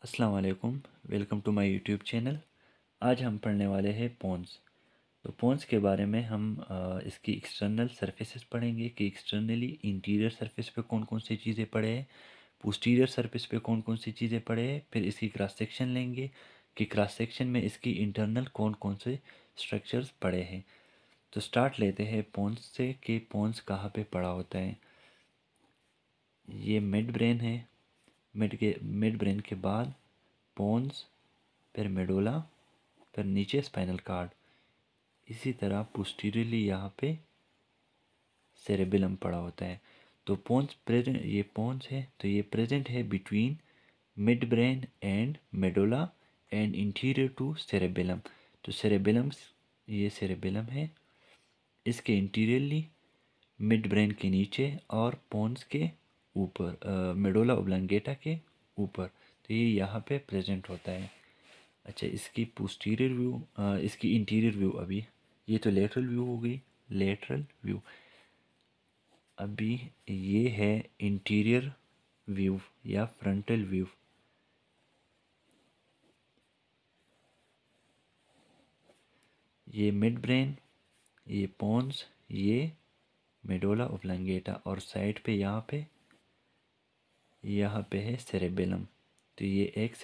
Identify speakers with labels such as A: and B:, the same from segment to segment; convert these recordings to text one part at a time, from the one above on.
A: अस्सलाम वालेकुम। Welcome to my YouTube channel. आज हम पढ़ने वाले हैं पोन्स। तो पोन्स के बारे में हम इसकी एक्सटर्नल सरफेसेस पढ़ेंगे कि एक्सटर्नली इंटीरियर सरफेस पे कौन कौन सी चीज़ें पढ़े हैं, पोस्टीरियर सरफेस पे कौन कौन सी चीज़ें पढ़े हैं। फिर इसकी क्रॉस सेक्शन लेंगे कि क्रॉस सेक्शन में इसकी इंटरनल कौन कौन से स्ट्रक्चर्स पड़े हैं। तो स्टार्ट लेते हैं पोन्स से कि पोन्स कहाँ पे पड़ा होता है। ये मिड ब्रेन है। मिड ब्रेन के बाद पोन्स, फिर मेडोला, फिर नीचे स्पाइनल कार्ड। इसी तरह पोस्टीरियरली यहाँ पे सेरेबेलम पड़ा होता है। तो पोन्स प्रेजेंट, ये पोन्स है तो ये प्रेजेंट है between mid brain and medulla and interior to cerebellum. तो सेरेबेलम, ये सेरेबेलम है, इसके इंटीरियरली मिड ब्रेन के नीचे और पोन्स के ऊपर, मेडोला ओब्लांगेटा के ऊपर। तो ये यहाँ पे प्रेजेंट होता है। अच्छा, इसकी पोस्टीरियर व्यू, इसकी इंटीरियर व्यू अभी, ये तो लेटरल व्यू हो गई। लेटरल व्यू अभी ये है इंटीरियर व्यू या फ्रंटल व्यू। ये मिड ब्रेन, ये पोन्स, ये मेडोला ओब्लांगेटा और साइड पे यहाँ पे है सेरेबेलम। तो ये एक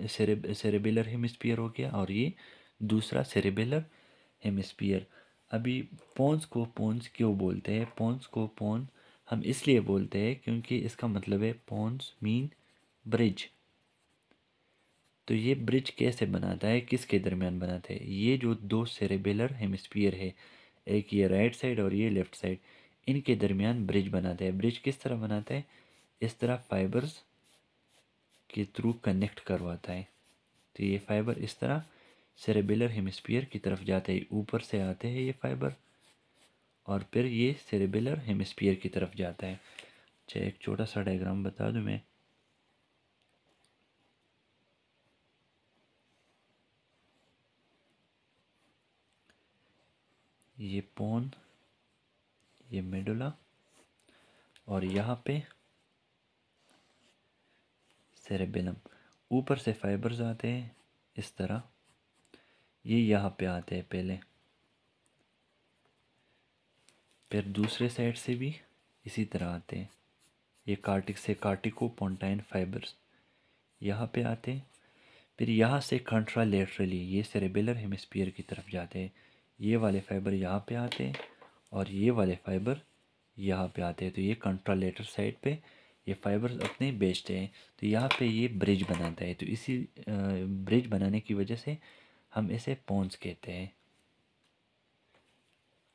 A: सेरेबेलर हेमिस्फीयर हो गया और ये दूसरा सेरेबेलर हेमिस्फीयर। अभी पोन्स को पोन्स क्यों बोलते हैं? पोन्स को पोन हम इसलिए बोलते हैं क्योंकि इसका मतलब है पोन्स मीन ब्रिज। तो ये ब्रिज कैसे बनाता है, किसके दरमियान बनाता है? ये जो दो सेरेबेलर हेमिस्फीयर है, एक ये राइट साइड और ये लेफ्ट साइड, इनके दरमियान ब्रिज बनाता है। ब्रिज किस तरह बनाता है? इस तरह फाइबर्स के थ्रू कनेक्ट करवाता है। तो ये फाइबर इस तरह सेरेबेलर हेमिस्फीयर की तरफ जाते हैं, ऊपर से आते हैं ये फाइबर और फिर ये सेरेबेलर हेमिस्फीयर की तरफ जाता है। अच्छा, एक छोटा सा डायग्राम बता दूं मैं। ये पोन, ये मेडुला और यहाँ पे सेरेबेलम। ऊपर से फाइबर्स आते हैं इस तरह, ये यहाँ पे आते हैं पहले, फिर दूसरे साइड से भी इसी तरह आते हैं। ये कार्टिको-पोंटाइन फाइबर्स यहाँ पे आते हैं। फिर यहाँ से कंट्रालेटरली ये सेरेबेलर हेमिस्फीयर की तरफ जाते हैं। ये वाले फाइबर यहाँ पे आते हैं और ये वाले फाइबर यहाँ पे आते हैं। तो ये कंट्रालेटर साइड पे ये फाइबर्स अपने बेचते हैं। तो यहाँ पे ये ब्रिज बनाता है। तो इसी ब्रिज बनाने की वजह से हम इसे पोन्स कहते हैं।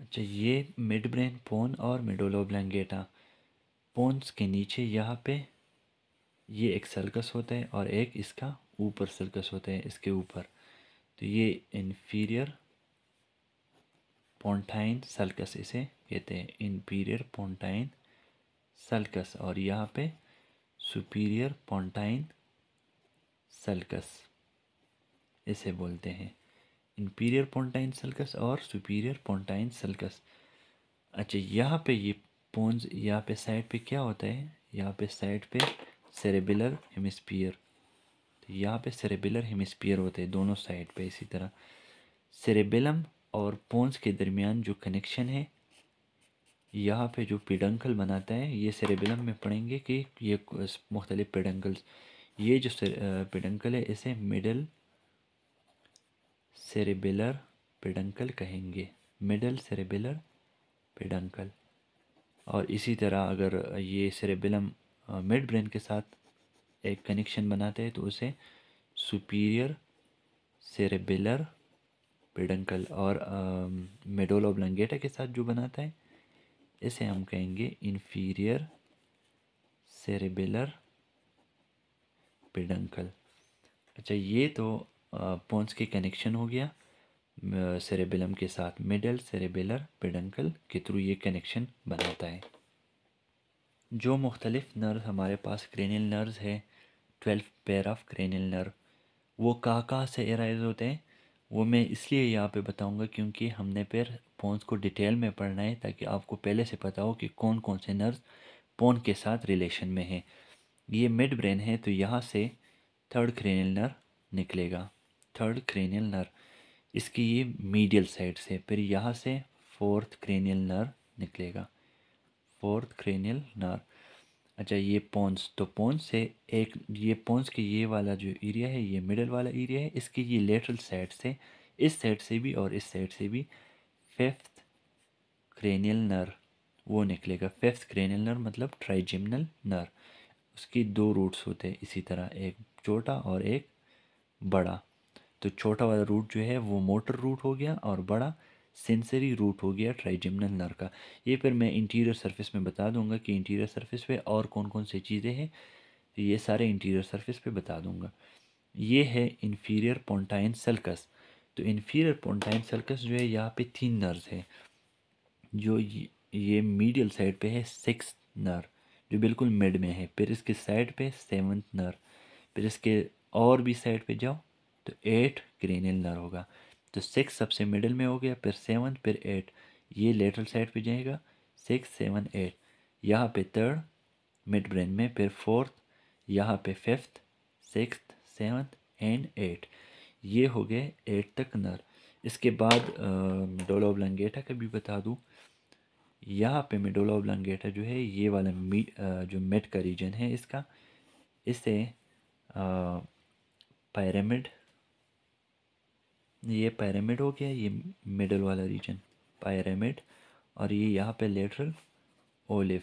A: अच्छा, ये मिड ब्रेन पोन और मेडुला ओब्लांगेटा। पोन्स के नीचे यहाँ पे ये एक सल्कस होता है और एक इसका ऊपर सल्कस होता है, इसके ऊपर। तो ये इन्फीरियर पोंटाइन सल्कस इसे कहते हैं, इंफीरियर पोंटाइन सल्कस। और यहाँ पे सुपीरियर पोंटाइन सल्कस इसे बोलते हैं, इंफीरियर पोंटाइन सल्कस और सुपीरियर पोंटाइन सल्कस। अच्छा, यहाँ पे ये पोन्स, यहाँ पे साइड पे क्या होता है? यहाँ पे साइड पे सेरेबेलर हेमिस्फीयर। तो यहाँ पे सेरेबेलर हेमिस्फीयर होते हैं दोनों साइड पे। इसी तरह सेरेबेलम और पोन्स के दरमियान जो कनेक्शन है, यहाँ पे जो पेडंकल बनाता है, ये सेरेबेलम में पढ़ेंगे कि ये मुख्तलिफ पेडंकल्स, ये जो पेडंकल है इसे मिडल सेरेबेलर पेडंकल कहेंगे, मिडल सेरेबेलर पेडंकल। और इसी तरह अगर ये सेरेबेलम मिड ब्रेन के साथ एक कनेक्शन बनाते हैं तो उसे सुपीरियर सेरेबेलर पेडंकल, और मेडुला ओब्लांगेटा के साथ जो बनाता है इसे हम कहेंगे इंफीरियर सेरेबेलर पेडंकल। अच्छा, ये तो पोन्स के कनेक्शन हो गया सेरेबेलम के साथ। मिडल सेरेबेलर पेडंकल के थ्रू ये कनेक्शन बनाता है। जो मुख्तलिफ नर्व हमारे पास क्रेनियल नर्व्स है, 12 पेयर ऑफ क्रेनियल नर्व, वो कहाँ से एराइज होते हैं वो मैं इसलिए यहाँ पे बताऊँगा क्योंकि हमने फिर पोन्स को डिटेल में पढ़ना है, ताकि आपको पहले से पता हो कि कौन कौन से नर्व्स पोन के साथ रिलेशन में हैं। ये मिड ब्रेन है तो यहाँ से थर्ड क्रेनियल नर्व निकलेगा। थर्ड क्रेनियल नर्व इसकी ये मीडियल साइड से, फिर यहाँ से फोर्थ क्रेनियल नर्व निकलेगा। Fourth cranial nerve. अच्छा, ये पोन्स, तो पोन्स से एक, ये पोन्स के ये वाला जो एरिया है, ये मिडल वाला एरिया है, इसकी ये लेटरल साइड से, इस साइड से भी और इस साइड से भी फिफ्थ क्रेनियल नर्व वो निकलेगा। फिफ्थ क्रेनियल नर्व मतलब ट्राइजेमिनल नर्व। उसकी दो रूट्स होते हैं इसी तरह, एक छोटा और एक बड़ा। तो छोटा वाला रूट जो है वो मोटर रूट हो गया और बड़ा सेंसरी रूट हो गया ट्राइजेमिनल नर्व का। ये फिर मैं इंटीरियर सरफेस में बता दूंगा कि इंटीरियर सरफेस पे और कौन कौन सी चीज़ें हैं, ये सारे इंटीरियर सरफेस पे बता दूंगा। ये है इन्फीरियर पोंटाइन सल्कस। तो इन्फीरियर पोंटाइन सल्कस जो है, यहाँ पे 3 नर्व्स है। जो ये मीडियल साइड पे है 6th नर्व जो बिल्कुल मिड में है, फिर इसके साइड पे 7th नर्व, फिर इसके और भी साइड पे जाओ तो 8 क्रेनियल नर्व होगा। तो 6 सबसे मिडिल में हो गया, फिर 7 फिर 8, ये लेटरल साइड पे जाएगा। 6 7 8, यहाँ पे थर्ड मिड ब्रेन में, फिर फोर्थ, यहाँ पे फिफ्थ, सिक्स्थ, सेवन्थ एंड 8। ये हो गए 8 तक नर्व। इसके बाद मेडुला ऑब्लंगेटा का भी बता दूँ। यहाँ पे मेडुला ऑब्लंगेटा जो है, ये वाला जो मिड का रीजन है इसका, इसे पिरामिड, ये पिरामिड हो गया, ये मिडल वाला रीजन पिरामिड, और ये यहाँ पे लेटरल ओलिव।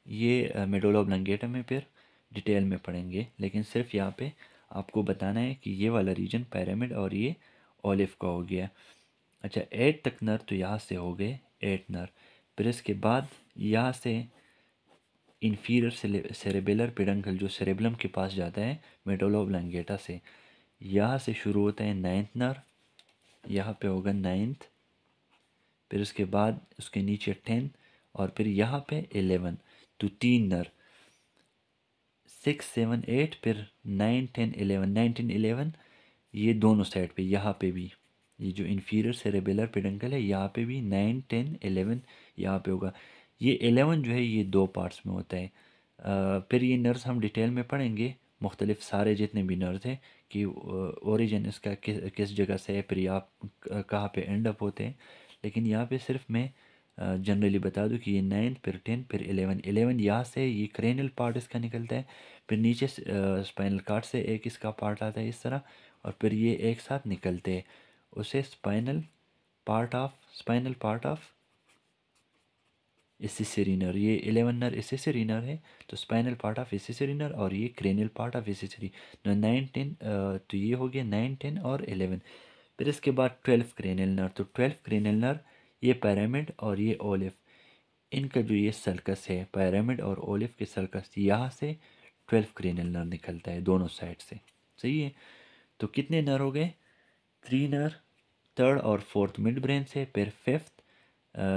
A: ये मेडुला ऑब्लंगेटा में फिर डिटेल में पढ़ेंगे, लेकिन सिर्फ यहाँ पे आपको बताना है कि ये वाला रीजन पिरामिड और ये ओलिव का हो गया। अच्छा, 8 तक नर तो यहाँ से हो गए 8 नर। फिर इसके बाद यहाँ से इन्फीरियर सेरेबेलर पेडंकल जो सेरेबलम के पास जाता है मेडुला ऑब्लंगेटा से, यहाँ से शुरू होता है 9th नर, यहाँ पे होगा 9th। फिर उसके बाद उसके नीचे 10 और फिर यहाँ पे 11। तो 3 नर, 6 7 8, फिर 9 10 11, 9 10 11, ये दोनों साइड पे, यहाँ पे भी ये जो इन्फीरियर सेरेबेलर पेडंकल है, यहाँ पे भी 9 10 11 यहाँ पे होगा। ये 11 जो है ये दो पार्ट्स में होता है। फिर ये नर्व्स हम डिटेल में पढ़ेंगे, मुख्तलिफ सारे जितने भी नर्व्स हैं कि ओरिजिन इसका किस जगह से है, फिर ये आप कहाँ पे एंड अप होते हैं। लेकिन यहाँ पे सिर्फ मैं जनरली बता दूँ कि ये 9 फिर 10 फिर 11। 11 यहाँ से ये क्रेनियल पार्ट इसका निकलता है, फिर नीचे स्पाइनल कार्ड से एक इसका पार्ट आता है इस तरह, और फिर ये एक साथ निकलते हैं, उसे spinal part of accessory nerve. ये 11 नर्व एसेसरी नर्व है, तो spinal part of accessory nerve, और ये क्रेनियल पार्ट ऑफ एसेसरी। तो 9 10, तो ये हो गया 9 10 और 11। फिर इसके बाद 12 क्रेनियल नर्व। तो 12 क्रेनियल नर्व ये पिरामिड और ये ओलिव, इनका जो ये सर्कस है, पिरामिड और ओलिव के सर्कस, यहाँ से 12 क्रेनियल नर्व निकलता है दोनों साइड से। सही है। तो कितने नर्व हो गए? 3 नर्व, थर्ड और फोर्थ मिड ब्रेन से, फिर फिफ्थ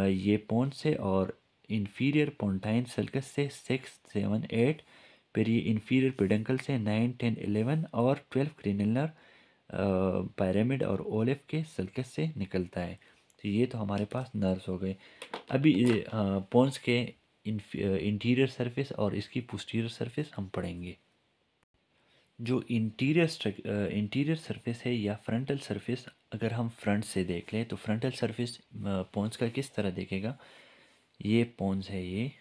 A: ये पोन से, और इन्फीरियर पोन्टाइन सर्कस से 6 7 8, फिर ये इन्फीरियर पेडंकल से 9 10 11 और 12 क्रेनियल नर्व पिरामिड और ओलिव के सर्कस से निकलता है। तो ये तो हमारे पास नर्व्स हो गए। अभी पोन्स के इंटीरियर सरफेस और इसकी पोस्टीरियर सरफेस हम पढ़ेंगे। जो इंटीरियर सरफेस है या फ्रंटल सरफेस, अगर हम फ्रंट से देख लें तो फ्रंटल सरफेस पोन्स का किस तरह देखेगा। ये पोन्स है, ये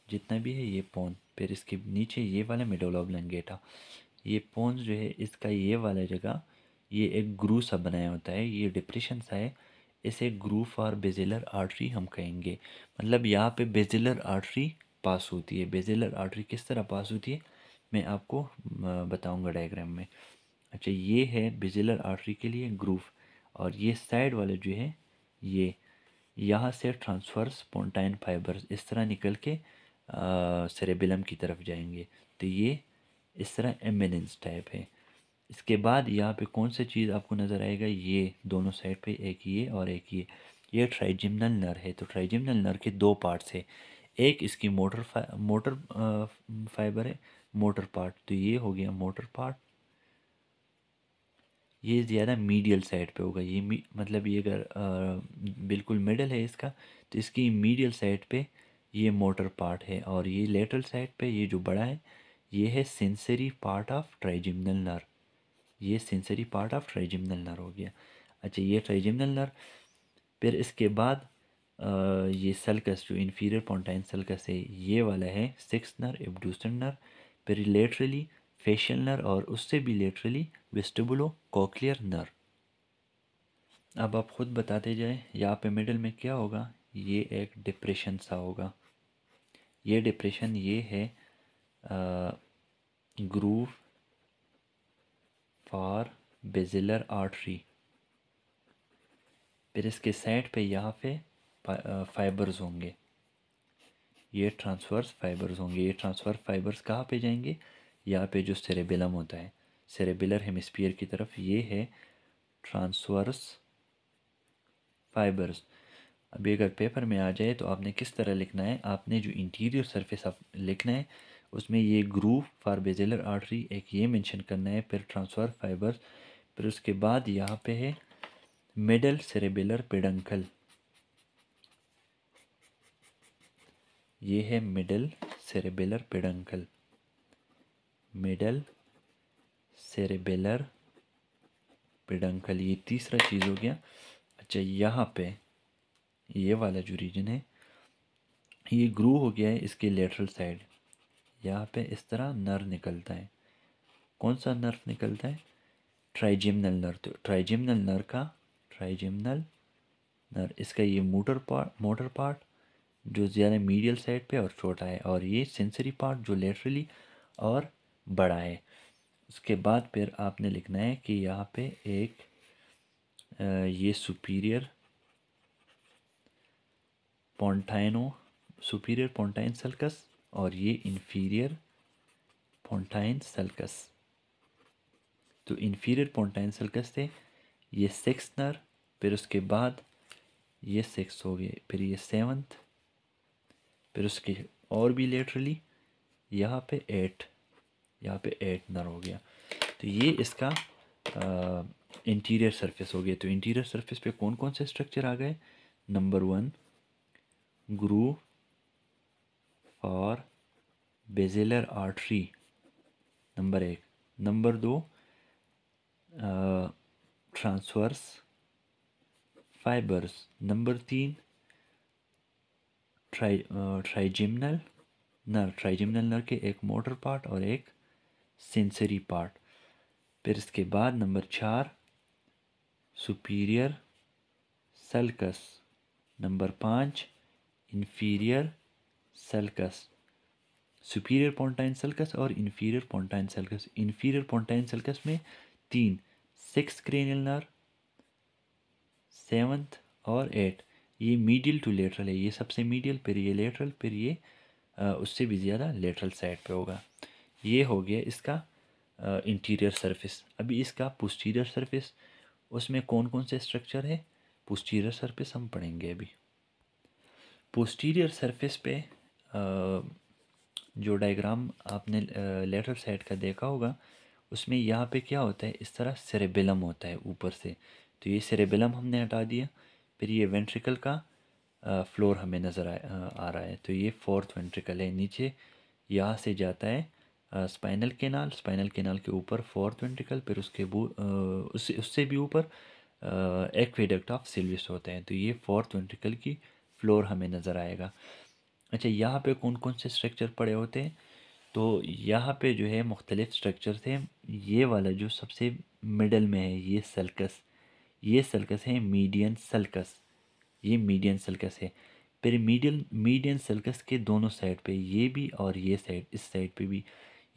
A: जितना भी है ये पोन, फिर इसके नीचे ये वाला मेडुला ऑब्लंगेटा, ये पोन्स जो है इसका ये वाला जगह, ये एक ग्रू सा बनाया होता है, ये डिप्रेशन सा है, इसे ग्रूव और बेजिलर आर्टरी हम कहेंगे। मतलब यहाँ पे बेजिलर आर्टरी पास होती है। बेजिलर आर्टरी किस तरह पास होती है मैं आपको बताऊंगा डायग्राम में। अच्छा, ये है बेजिलर आर्टरी के लिए ग्रूव, और ये साइड वाले जो है ये यहाँ से ट्रांसवर्स पोन्टाइन फाइबर्स इस तरह निकल के सेरेबेलम की तरफ जाएंगे। तो ये इस तरह एमिनेंस टाइप है। इसके बाद यहाँ पे कौन सा चीज़ आपको नज़र आएगा, ये दोनों साइड पे, एक ये और एक ये ट्राइजेमिनल नर्व है। तो ट्राइजेमिनल नर्व के दो पार्ट्स है, एक इसकी मोटर फाइबर है, मोटर पार्ट, तो ये हो गया मोटर पार्ट। ये ज़्यादा मीडियल साइड पे होगा, ये मतलब ये अगर बिल्कुल मिडल है इसका, तो इसकी मीडियल साइड पे ये मोटर पार्ट है, और ये लेटरल साइड पे ये जो बड़ा है ये है sensory part of trigeminal nerve. ये sensory part of trigeminal nerve हो गया। अच्छा, ये ट्राइजेमिनल नर्व। फिर इसके बाद ये सल्कस जो इंफीरियर पोंटाइन सल्कस है, ये वाला है सिक्स नर्व, एब्ड्यूसर नर्व। फिर लेटरली फेशियल नर्व और उससे भी लेटरली वेस्टिबुलो कॉक्लियर नर्व। अब आप खुद बताते जाए यहाँ पे मिडिल में क्या होगा। ये एक डिप्रेशन सा होगा। ये डिप्रेशन ये है ग्रूव फॉर बेजिलर आर्टरी। फिर इसके साइड पे यहाँ पे फाइबर्स होंगे, ये ट्रांसवर्स फाइबर्स होंगे। ये ट्रांसवर्स फाइबर्स कहाँ पे जाएंगे, यहाँ पे जो सेरेबेलम होता है, सेरेबेलर हेमिस्फीयर की तरफ, ये है ट्रांसवर्स फाइबर्स। अभी अगर पेपर में आ जाए तो आपने किस तरह लिखना है, आपने जो इंटीरियर सरफेस आप लिखना है उसमें ये ग्रूव फॉर बेजिलर आर्टरी एक ये मेंशन करना है, फिर ट्रांसफर फाइबर्स, फिर उसके बाद यहाँ पे है मिडल सेरेबेलर पेडंकल। ये है middle cerebellar peduncle, middle cerebellar peduncle, ये तीसरा चीज़ हो गया। अच्छा, यहाँ पे ये वाला जो रीजन है ये ग्रू हो गया है इसके लेटरल साइड। यहाँ पे इस तरह नर्व निकलता है। कौन सा नर्व निकलता है, ट्राइजेमिनल नर्व। तो ट्राइजेमिनल नर्व का, ट्राइजेमिनल नर्व इसका ये मोटर पार्ट जो ज़्यादा मीडियल साइड पे और छोटा है, और ये सेंसरी पार्ट जो लेटरली और बड़ा है। उसके बाद फिर आपने लिखना है कि यहाँ पे एक ये सुपीरियर पोंटाइन सल्कस और ये इंफीरियर पोंटाइन सल्कस। तो इंफीरियर पोंटाइन सल्कस थे ये सिक्स नर्व, फिर उसके बाद ये सिक्स हो गए, फिर ये सेवन्थ, फिर उसके और भी लेटरली यहाँ पे एट, यहाँ पे एट नर्व हो गया। तो ये इसका इंटीरियर सरफेस हो गया। तो इंटीरियर सरफेस पे कौन कौन से स्ट्रक्चर आ गए, नंबर वन ग्रूव और बेजिलर आर्टरी, नंबर एक। नंबर दो ट्रांसवर्स फाइबर्स। नंबर तीन ट्राइजेमिनल नर्व, ट्राइजेमिनल नर्व के एक मोटर पार्ट और एक सेंसरी पार्ट। फिर इसके बाद नंबर चार सुपीरियर सल्कस। नंबर पाँच इंफीरियर सल्कस, सुपीरियर पोंटाइन सल्कस और इंफीरियर पोंटाइन सल्कस। इंफीरियर पोंटाइन सल्कस में तीन, सिक्स क्रेनियल नर्व, सेवन्थ और एट, ये मीडियल टू लेटरल है। ये सबसे मीडियल, फिर ये लेटरल, फिर ये उससे भी ज़्यादा लेटरल साइड पे होगा। ये हो गया इसका इंटीरियर सरफेस। अभी इसका पोस्टीरियर सरफेस, उसमें कौन कौन से स्ट्रक्चर है, पोस्टीरियर सरफेस हम पढ़ेंगे अभी। पोस्टीरियर सरफेस पे जो डायग्राम आपने लेटरल साइड का देखा होगा उसमें यहाँ पे क्या होता है, इस तरह सेरेबेलम होता है ऊपर से। तो ये सेरेबेलम हमने हटा दिया। फिर ये वेंट्रिकल का फ्लोर हमें नज़र आ रहा है। तो ये फोर्थ वेंट्रिकल है नीचे, यहाँ से जाता है स्पाइनल कैनाल, स्पाइनल कैनाल के ऊपर फोर्थ वेंट्रिकल, फिर उसके उससे उससे भी ऊपर एक्वेडक्ट ऑफ सिल्विस होते हैं। तो ये फोर्थ वेंट्रिकल की फ्लोर हमें नज़र आएगा। अच्छा, यहाँ पे कौन कौन से स्ट्रक्चर पड़े होते हैं, तो यहाँ पे जो है मुख्तलिफ स्ट्रक्चर थे। ये वाला जो सबसे मिडल में है ये सल्कस, ये सल्कस है मीडियन सल्कस, ये मीडियन सल्कस है। फिर मीडियन सल्कस के दोनों साइड पे, ये भी और ये साइड, इस साइड पे भी,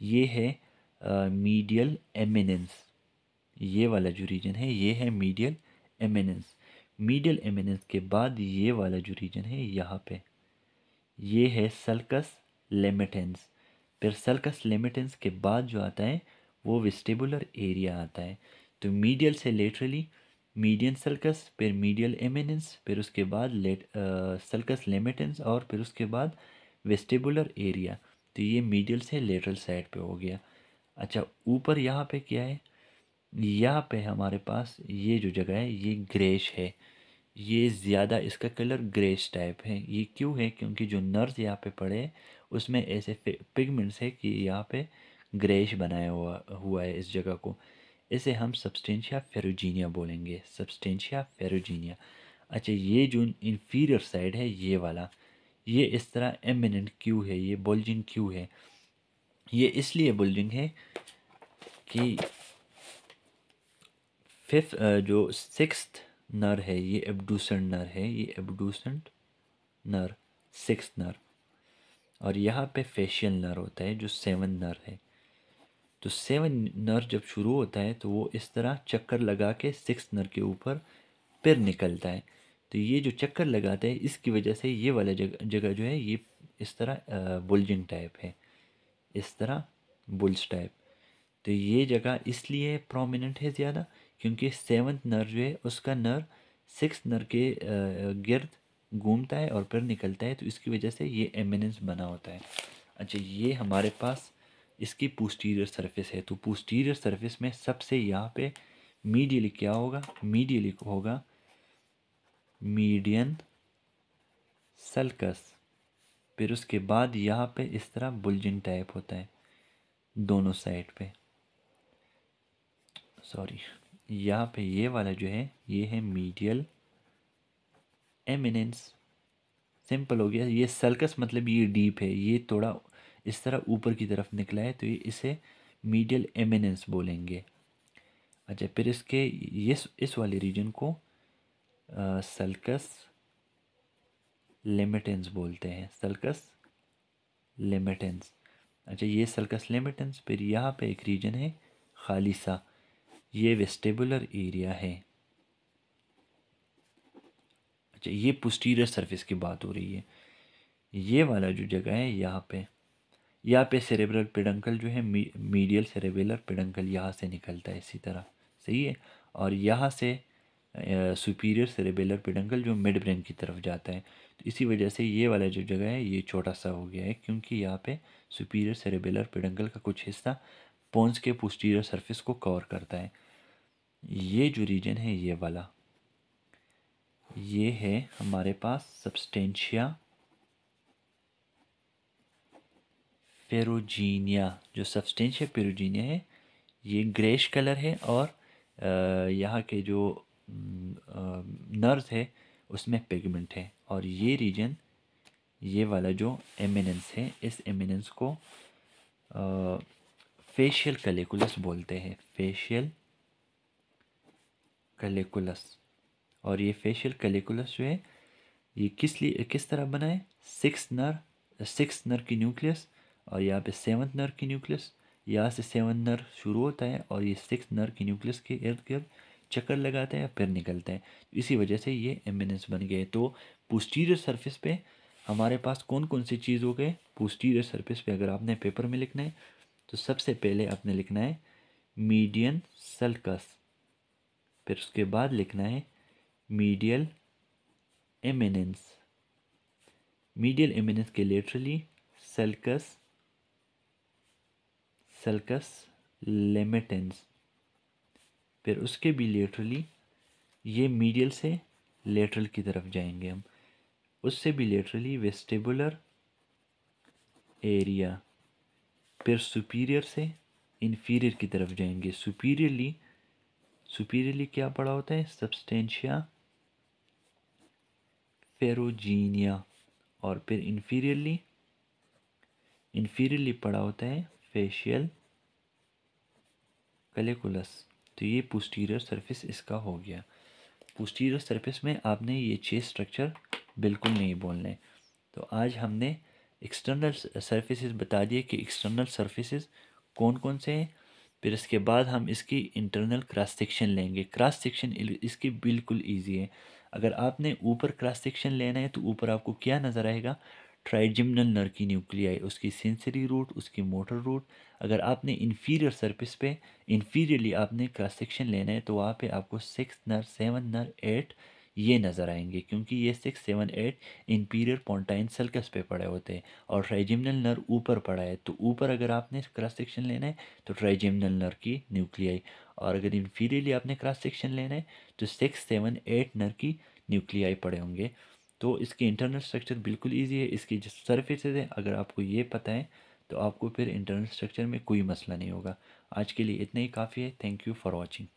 A: ये है मीडियल एमिनेंस। ये वाला जो रीजन है ये है मीडियल एमिनेंस। मीडियल एमिनेंस के बाद ये वाला जो रीजन है यहाँ पे, ये है सल्कस लेमेटेंस। फिर सल्कस लेमेटेंस के बाद जो आता है वो वेस्टिबुलर एरिया आता है। तो मीडियल से लेटरली मीडियन सल्कस, फिर मीडियल एमिनेंस, फिर उसके बाद सल्कस लेमेटेंस, और फिर उसके बाद वेस्टिबुलर एरिया। तो ये मीडियल से लेटरल साइड पे हो गया। अच्छा, ऊपर यहाँ पे क्या है, यहाँ पे हमारे पास ये जो जगह है ये ग्रेश है, ये ज़्यादा इसका कलर ग्रेश टाइप है। ये क्यों है, क्योंकि जो नर्व्स यहाँ पे पड़े हैं उसमें ऐसे पिगमेंट्स है कि यहाँ पे ग्रेश बनाया हुआ हुआ है इस जगह को। इसे हम सब्सटेंशिया फेरुजीनिया बोलेंगे, सब्सटेंशिया फेरुजीनिया। अच्छा, ये जो इंफीरियर साइड है ये वाला, ये इस तरह एमिनेंट क्यों है, ये बुल्जिंग क्यों है? ये इसलिए बुल्जिंग है कि फिफ्थ जो सिक्स्थ नर है, ये एब्डूसेंट नर है, ये एब्डूसेंट नर, सिक्स्थ नर। और यहाँ पे फेशियल नर होता है जो सेवन नर है। तो सेवन नर जब शुरू होता है तो वो इस तरह चक्कर लगा के सिक्स नर के ऊपर फिर निकलता है। तो ये जो चक्कर लगाता है इसकी वजह से ये वाला जगह जगह जो है ये इस तरह बुल्जिंग टाइप है, इस तरह बुल्स टाइप। तो ये जगह इसलिए प्रोमिनेंट है ज़्यादा क्योंकि सेवन्थ नर जो है उसका नर सिक्स नर के गिर्द घूमता है और फिर निकलता है, तो इसकी वजह से ये एमिनेंस बना होता है। अच्छा, ये हमारे पास इसकी पोस्टीरियर सरफेस है। तो पोस्टीरियर सरफेस में सबसे यहाँ पे मीडियली क्या होगा, मीडियली होगा मीडियन सल्कस। फिर उसके बाद यहाँ पे इस तरह बुल्जिंग टाइप होता है दोनों साइड पे। सॉरी, यहाँ पे ये वाला जो है ये है मीडियल एमिनेंस। सिंपल हो गया। ये सल्कस मतलब ये डीप है, ये थोड़ा इस तरह ऊपर की तरफ निकला है, तो ये इसे मीडियल एमिनेंस बोलेंगे। अच्छा, फिर इसके ये इस वाले रीजन को सल्कस लिमिटेंस बोलते हैं, सल्कस लिमिटेंस। अच्छा, ये सल्कस लिमिटेंस। फिर यहाँ पे एक रीजन है खाली सा, ये वेस्टिबुलर एरिया है। अच्छा, ये पोस्टीरियर सरफेस की बात हो रही है। ये वाला जो जगह है यहाँ पे सेरेब्रल पेडंकल जो है मीडियल सेरेबेलर पेडंकल यहाँ से निकलता है इसी तरह, सही है। और यहाँ से सुपीरियर सेरेबेलर पेडंकल जो मिड ब्रेन की तरफ जाता है। तो इसी वजह से ये वाला जो जगह है ये छोटा सा हो गया है क्योंकि यहाँ पे सुपीरियर सेरेबेलर पेडंकल का कुछ हिस्सा पोन्स के पोस्टीरियर सरफेस को कवर करता है। ये जो रीजन है ये वाला, ये है हमारे पास सब्सटेंशिया पेरुजीनिया। जो सब्सटेंशिया पेरुजीनिया है ये ग्रेश कलर है और यहाँ के जो नर्व्स है उसमें पिगमेंट है। और ये रीजन, ये वाला जो एमिनेंस है, इस एमिनेंस को फेशियल कैलिकुलस बोलते हैं, फेशियल कैलिकुलस। और ये फेशियल कैलिकुलस जो है ये किस तरह बना है, सिक्स नर की न्यूक्लियस और यहाँ पे सेवन्थ नर की न्यूक्लियस। यहाँ से सेवन नर शुरू होता है और ये सिक्स नर की न्यूक्लियस के इर्द गिर्द चक्कर लगाता है फिर निकलता है। इसी वजह से ये एमिनेंस बन गए। तो पोस्टीरियर सरफेस पे हमारे पास कौन कौन सी चीज़ हो गए। पोस्टीरियर सरफेस पे अगर आपने पेपर में लिखना है तो सबसे पहले आपने लिखना है मीडियन सल्कस, फिर उसके बाद लिखना है मीडियल एमिनेंस, मीडियल एमिनेंस के लेटरली सल्कस, सल्कस लिमिटेंस। फिर उसके भी लेटरली ये मीडियल से लेटरल की तरफ जाएंगे हम, उससे भी लेटरली वेस्टिबुलर एरिया। फिर सुपीरियर से इन्फीरियर की तरफ जाएंगे। सुपीरियरली क्या पड़ा होता है, सब्सटेंशिया फेरोजीनिया। और फिर इन्फीरियरली पड़ा होता है फेशियल कैलिकुलस। तो ये पोस्टीरियर सरफेस इसका हो गया। पोस्टीरियर सरफेस में आपने ये 6 स्ट्रक्चर बिल्कुल नहीं बोलने। तो आज हमने एक्सटर्नल सरफेसेस बता दिए कि एक्सटर्नल सरफेसेस कौन कौन से हैं। फिर इसके बाद हम इसकी इंटरनल क्रॉस सेक्शन लेंगे। क्रॉस सेक्शन इसकी बिल्कुल इजी है। अगर आपने ऊपर क्रॉस सेक्शन लेना है तो ऊपर आपको क्या नज़र आएगा, ट्राइजिमिनल नर की न्यूक्लियाई, उसकी सेंसरी रूट, उसकी मोटर रूट। अगर आपने इन्फीरियर सरफेस पे इन्फीरियरली आपने क्रॉस सेक्शन लेना है तो वहाँ पे आपको सिक्स नर, सेवन नर, एट ये नज़र आएंगे क्योंकि ये six seven eight inferior pontine sulcus पे पड़े होते हैं और ट्राइजिमिनल नर ऊपर पड़ा है। तो ऊपर अगर आपने क्रॉस सेक्शन लेना है तो ट्राइजिमिनल नर की न्यूक्लियाई, और अगर इंफीरियरली आपने क्रॉस सेक्शन लेना है तो सिक्स सेवन एट नर की न्यूक्लियाई पड़े होंगे। तो इसकी इंटरनल स्ट्रक्चर बिल्कुल ईजी है। इसकी जो सरफेसेज है अगर आपको ये पता है तो आपको फिर इंटरनल स्ट्रक्चर में कोई मसला नहीं होगा। आज के लिए इतना ही काफ़ी है। Thank you for watching.